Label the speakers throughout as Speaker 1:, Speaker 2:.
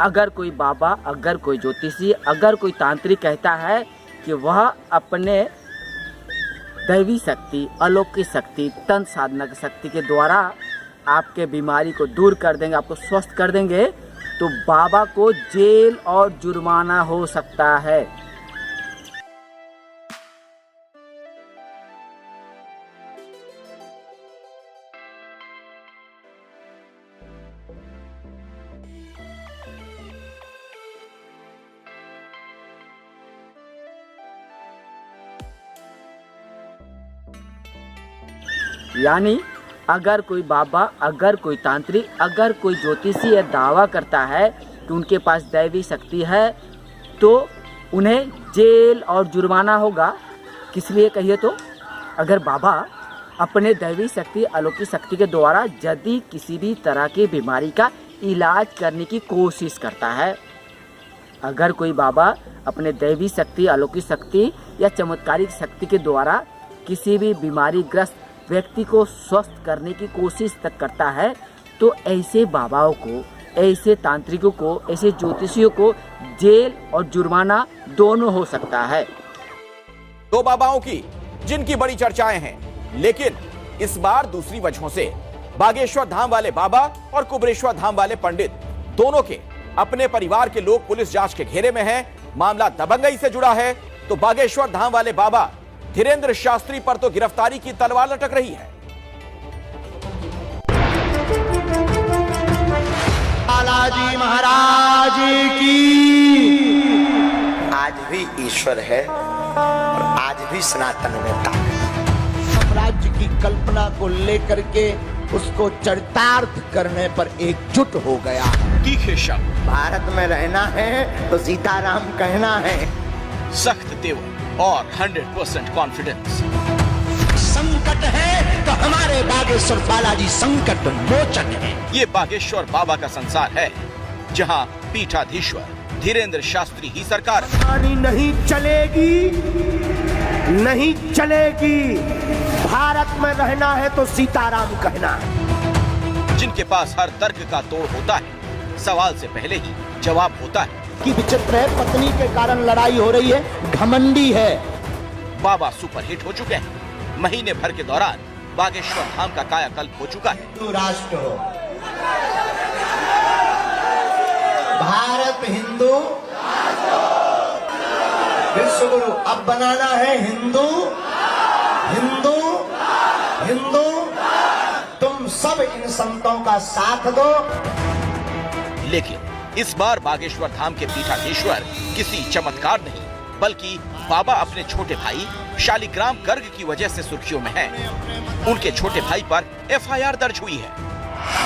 Speaker 1: अगर कोई बाबा, अगर कोई ज्योतिषी, अगर कोई तांत्रिक कहता है कि वह अपने दैवी शक्ति, अलौकिक शक्ति, तंत्र साधना की शक्ति के द्वारा आपके बीमारी को दूर कर देंगे, आपको स्वस्थ कर देंगे, तो बाबा को जेल और जुर्माना हो सकता है। यानी अगर कोई बाबा, अगर कोई तांत्रिक, अगर कोई ज्योतिषी यह दावा करता है कि उनके पास दैवी शक्ति है, तो उन्हें जेल और जुर्माना होगा। किस लिए कहिए तो, अगर बाबा अपने दैवी शक्ति, अलौकिक शक्ति के द्वारा यदि किसी भी तरह की बीमारी का इलाज करने की कोशिश करता है, अगर कोई बाबा अपने दैवी शक्ति, अलौकिक शक्ति या चमत्कारिक शक्ति के द्वारा किसी भी बीमारी ग्रस्त व्यक्ति को स्वस्थ करने की कोशिश तक करता है, तो ऐसे बाबाओं को, ऐसे तांत्रिकों को, ऐसे ज्योतिषियों को जेल और जुर्माना दोनों हो सकता है।
Speaker 2: दो बाबाओं की जिनकी बड़ी चर्चाएं हैं, लेकिन इस बार दूसरी वजहों से बागेश्वर धाम वाले बाबा और कुबरेश्वर धाम वाले पंडित दोनों के अपने परिवार के लोग पुलिस जांच के घेरे में हैं। मामला दबंगई से जुड़ा है, तो बागेश्वर धाम वाले बाबा धीरेंद्र शास्त्री पर तो गिरफ्तारी की तलवार लटक रही है।
Speaker 3: बालाजी महाराज की।
Speaker 4: आज भी ईश्वर है और आज भी सनातन में था।
Speaker 3: साम्राज्य की कल्पना को लेकर के उसको चरितार्थ करने पर एकजुट हो गया।
Speaker 2: तीखे शब्द,
Speaker 4: भारत में रहना है तो सीताराम कहना है।
Speaker 2: सख्त तेवर और 100% कॉन्फिडेंस।
Speaker 3: संकट है तो हमारे बागेश्वर बालाजी संकट मोचक है।
Speaker 2: ये बागेश्वर बाबा का संसार है, जहां पीठाधीश्वर धीरेंद्र शास्त्री ही सरकार है।
Speaker 3: कहानी नहीं चलेगी, नहीं चलेगी। भारत में रहना है तो सीताराम कहना है।
Speaker 2: जिनके पास हर तर्क का तोड़ होता है, सवाल से पहले ही जवाब होता है।
Speaker 3: कि विचित्र है, पत्नी के कारण लड़ाई हो रही है, घमंडी है।
Speaker 2: बाबा सुपरहिट हो चुके हैं। महीने भर के दौरान बागेश्वर धाम का कायाकल्प हो चुका है।
Speaker 3: हिंदू राष्ट्र हो, भारत हिंदू विश्व गुरु। अब बनाना है हिंदू, हिंदू, हिंदू। तुम सब इन संतों का साथ दो।
Speaker 2: लेकिन इस बार बागेश्वर धाम के पीठाधीश्वर किसी चमत्कार नहीं, बल्कि बाबा अपने छोटे भाई शालिग्राम गर्ग की वजह से सुर्खियों में हैं। उनके छोटे भाई पर एफआईआर दर्ज हुई है।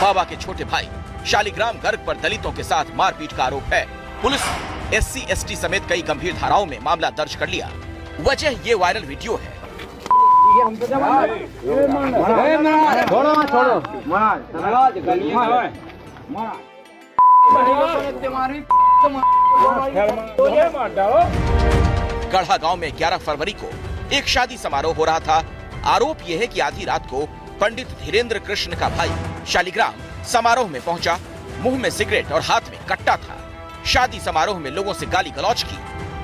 Speaker 2: बाबा के छोटे भाई शालिग्राम गर्ग पर दलितों के साथ मारपीट का आरोप है। पुलिस ने SC ST समेत कई गंभीर धाराओं में मामला दर्ज कर लिया। वजह ये वायरल वीडियो है। गढ़ा गांव में 11 फरवरी को एक शादी समारोह हो रहा था। आरोप यह है कि आधी रात को पंडित धीरेंद्र कृष्ण का भाई शालिग्राम समारोह में पहुंचा। मुंह में सिगरेट और हाथ में कट्टा था। शादी समारोह में लोगों से गाली गलौज की,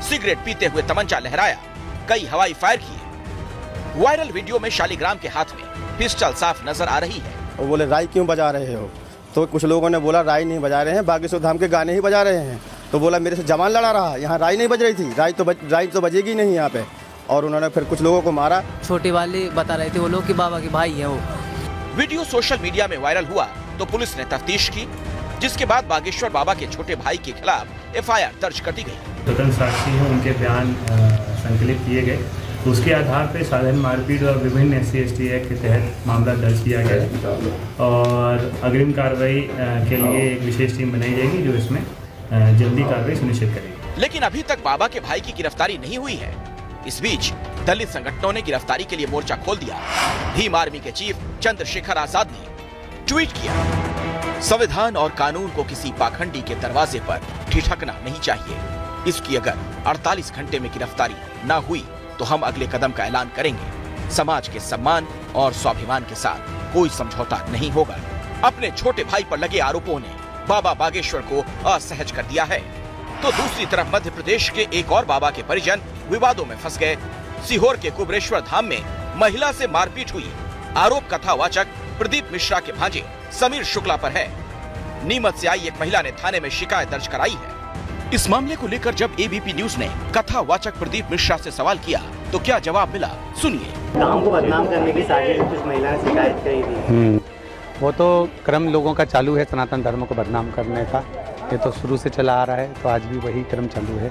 Speaker 2: सिगरेट पीते हुए तमंचा लहराया, कई हवाई फायर किए। वायरल वीडियो में शालिग्राम के हाथ में पिस्टल साफ नजर आ रही है।
Speaker 5: वो बोले राई क्यों बजा रहे हो, तो कुछ लोगों ने बोला राई नहीं बजा रहे हैं, बागेश्वर धाम के गाने ही बजा रहे हैं। तो बोला मेरे से जवान लड़ा रहा, यहाँ राई नहीं बज रही थी, राई तो बजेगी नहीं यहाँ पे। और उन्होंने फिर कुछ लोगों को मारा।
Speaker 6: छोटे वाले बता रहे थे वो लोग कि बाबा के भाई हैं वो।
Speaker 2: वीडियो सोशल मीडिया में वायरल हुआ तो पुलिस ने तफ्तीश की, जिसके बाद बागेश्वर बाबा के छोटे भाई के खिलाफ FIR दर्ज कर दी गई।
Speaker 7: स्वतंत्र साक्षी हैं, उनके बयान संकलित किए गए, तो उसके आधार पर साधारण मारपीट और विभिन्न SC ST एक्ट के तहत मामला दर्ज किया गया और अग्रिम कार्रवाई के लिए एक विशेष टीम बनाई जाएगी जो इसमें जल्दी कार्रवाई सुनिश्चित करेगी।
Speaker 2: लेकिन अभी तक बाबा के भाई की गिरफ्तारी नहीं हुई है। इस बीच दलित संगठनों ने गिरफ्तारी के लिए मोर्चा खोल दिया। भीम आर्मी के चीफ चंद्रशेखर आजाद ने ट्वीट किया, संविधान और कानून को किसी पाखंडी के दरवाजे पर ठिठकना नहीं चाहिए। इसकी अगर 48 घंटे में गिरफ्तारी न हुई तो हम अगले कदम का ऐलान करेंगे। समाज के सम्मान और स्वाभिमान के साथ कोई समझौता नहीं होगा। अपने छोटे भाई पर लगे आरोपों ने बाबा बागेश्वर को असहज कर दिया है। तो दूसरी तरफ मध्य प्रदेश के एक और बाबा के परिजन विवादों में फंस गए। सीहोर के कुबरेश्वर धाम में महिला से मारपीट हुई। आरोप कथावाचक प्रदीप मिश्रा के भांजे समीर शुक्ला पर है। नीमच से आई एक महिला ने थाने में शिकायत दर्ज कराई है। इस मामले को लेकर जब एबीपी न्यूज ने कथावाचक प्रदीप मिश्रा से सवाल किया तो क्या जवाब मिला, सुनिए।
Speaker 8: काम को बदनाम करने की साजिश कुछ महिलाएं शिकायत करी थी।
Speaker 9: वो तो क्रम लोगों का चालू है, सनातन धर्म को बदनाम करने का। ये तो शुरू से चला आ रहा है, तो आज भी वही क्रम चालू है।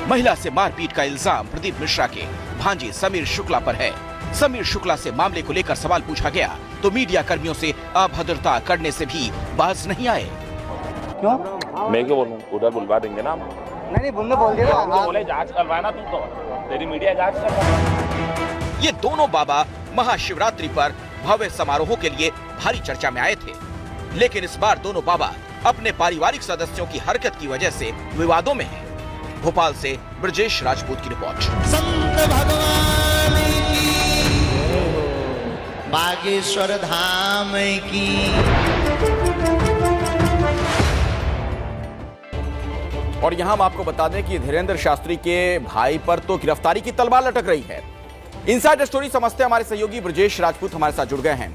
Speaker 2: महिला से मारपीट का इल्जाम प्रदीप मिश्रा के भांजे समीर शुक्ला पर है। समीर शुक्ला से मामले को लेकर सवाल पूछा गया तो मीडिया कर्मियों से अभद्रता करने से भी बाज नहीं आए।
Speaker 8: क्यों?
Speaker 10: मैं क्यों बोलूं? उधर बुलवा देंगे ना हम।
Speaker 8: नहीं बोलने बोल दिया।
Speaker 10: हम बोले जांच करवाना, तू तो तेरी मीडिया जांच करवा।
Speaker 2: ये दोनों बाबा महाशिवरात्रि पर भव्य समारोहों के लिए भारी चर्चा में आए थे, लेकिन इस बार दोनों बाबा अपने पारिवारिक सदस्यों की हरकत की वजह से विवादों में हैं। भोपाल से ब्रजेश राजपूत की रिपोर्ट।
Speaker 3: संत भगवान की, बागेश्वर धाम की।
Speaker 2: और यहाँ हम आपको बता दें कि धीरेन्द्र शास्त्री के भाई पर तो गिरफ्तारी की तलवार लटक रही है। इनसाइड स्टोरी समझते हमारे सहयोगी ब्रजेश राजपूत हमारे साथ जुड़ गए हैं।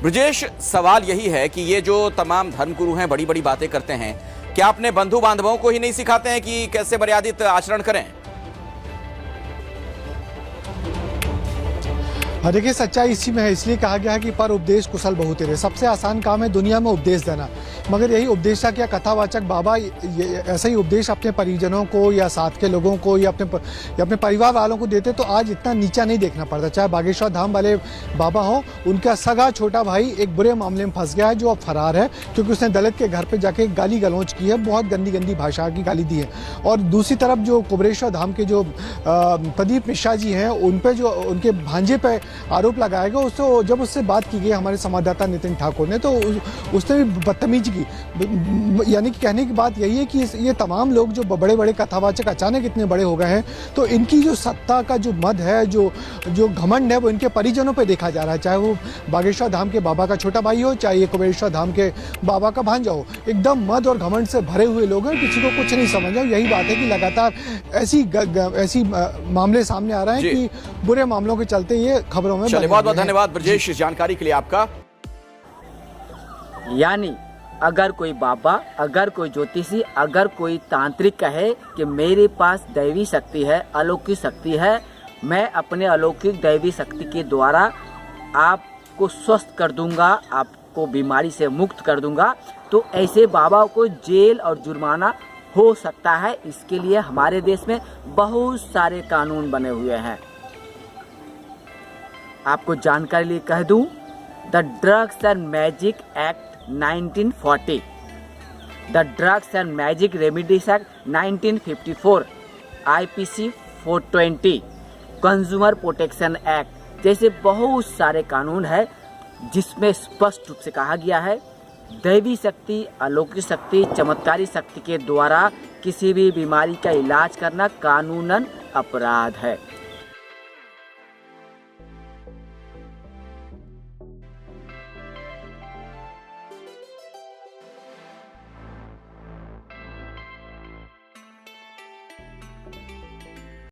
Speaker 2: ब्रजेश, सवाल यही है कि ये जो तमाम धर्मगुरु हैं, बड़ी बड़ी बातें करते हैं, क्या अपने बंधु बांधवों को ही नहीं सिखाते हैं कि कैसे मर्यादित आचरण करें?
Speaker 11: देखिए, सच्चाई इसी में है। इसलिए कहा गया है कि पर उपदेश कुशल बहु तेरे। सबसे आसान काम है दुनिया में उपदेश देना, मगर यही उपदेश क्या कथावाचक बाबा ऐसा ही उपदेश अपने परिजनों को या साथ के लोगों को या अपने परिवार वालों को देते तो आज इतना नीचा नहीं देखना पड़ता। चाहे बागेश्वर धाम वाले बाबा हो, उनका सगा छोटा भाई एक बुरे मामले में फंस गया है जो अब फरार है, क्योंकि उसने दलित के घर पर जाके गाली गलौज की है, बहुत गंदी गंदी भाषा की गाली दी है। और दूसरी तरफ जो कुबरेश्वर धाम के जो प्रदीप मिश्रा जी हैं, उन पर जो उनके भांजे पे आरोप लगाया गया, उसको जब उससे बात की गई हमारे संवाददाता नितिन ठाकुर ने, तो उसने भी बदतमीजी की। यानी कि कहने की बात यही है कि ये तमाम लोग जो बड़े बड़े कथावाचक अचानक इतने बड़े हो गए हैं, तो इनकी जो सत्ता का जो मद है, जो घमंड है, वो इनके परिजनों पे देखा जा रहा है। चाहे वो बागेश्वर धाम के बाबा का छोटा भाई हो, चाहे ये कुबरेश्वर धाम के बाबा का भांजा हो, एकदम मद और घमंड से भरे हुए लोग हैं, किसी को कुछ नहीं समझ है। यही बात है कि लगातार ऐसी मामले सामने आ रहे हैं कि बुरे मामलों के चलते ये खबरों में।
Speaker 2: चलिए, बहुत बहुत धन्यवाद ब्रजेश इस जानकारी के लिए आपका।
Speaker 1: यानी अगर कोई बाबा, अगर कोई ज्योतिषी, अगर कोई तांत्रिक कहे कि मेरे पास दैवी शक्ति है, अलौकिक शक्ति है, मैं अपने अलौकिक दैवी शक्ति के द्वारा आपको स्वस्थ कर दूंगा, आपको बीमारी से मुक्त कर दूंगा, तो ऐसे बाबा को जेल और जुर्माना हो सकता है। इसके लिए हमारे देश में बहुत सारे कानून बने हुए हैं। आपको जानकारी लिए कह दूं, the drugs and magic act 1940, the drugs and magic remedies act 1954, IPC 420, consumer protection act जैसे बहुत सारे कानून है, जिसमें स्पष्ट रूप से कहा गया है दैवी शक्ति, अलौकिक शक्ति, चमत्कारी शक्ति के द्वारा किसी भी बीमारी का इलाज करना कानूनन अपराध है।